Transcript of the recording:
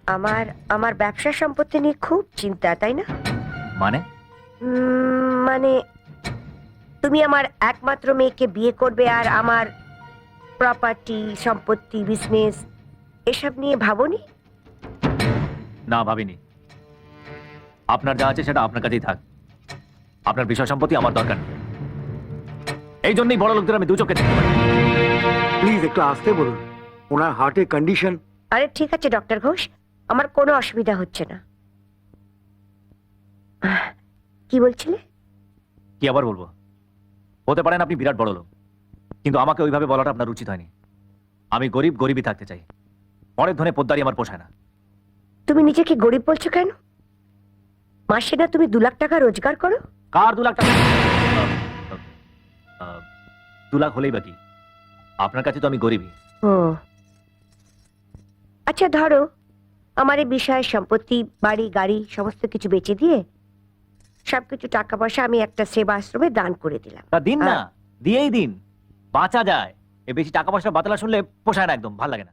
আমার আমার ব্যবসা সম্পত্তি নিয়ে খুব চিন্তা, তাই না? মানে? মানে তুমি আমার একমাত্র মেয়েকে বিয়ে করবে আর আমার প্রপার্টি, সম্পত্তি, বিজনেস এসব নিয়ে ভাবোনি? না, ভাবিনি। আপনার যা আছে সেটা আপনার কাছেই থাক। আপনার বিষয় সম্পত্তি আমার দরকার নেই। এই জন্যই বড় লোকদের আমি দু চোখে দেখতে পারি। প্লিজ একটু আসতে বলুন, ওনার হার্টের কন্ডিশন। আরে ঠিক আছে ডক্টর ঘোষ, আমার কোনো অসুবিধা হচ্ছে না। কি বলছিলে? কি আবার বলবো? হতে পারেন আপনি বিরাট বড় লোক, কিন্তু আমাকে ওইভাবে বলাটা আপনার উচিত হয়নি। আমি গরিব, গরিবই থাকতে চাই। অনেক ধনে পোদ্দারি আমার পোষায় না। তুমি নিজেকে গরিব বলছো কেন? মাসে না তুমি 2 লাখ টাকা রোজগার করো? কার 2 লাখ টাকা? 2 লাখ হলেই বাকি। আপনার কাছে তো আমি গরিবই। ও আচ্ছা, ধরো আমার এই বিষয় সম্পত্তি, বাড়ি গাড়ি সমস্ত কিছু বেচে দিয়ে সবকিছু টাকা পয়সা আমি একটা সেবা আশ্রমে দান করে দিলাম। তা দিন না, দিয়েই দিন, বাঁচা যায়। এ বেশি টাকা পয়সা বাতলা শুনলে পোষায় না, একদম ভাল লাগে না।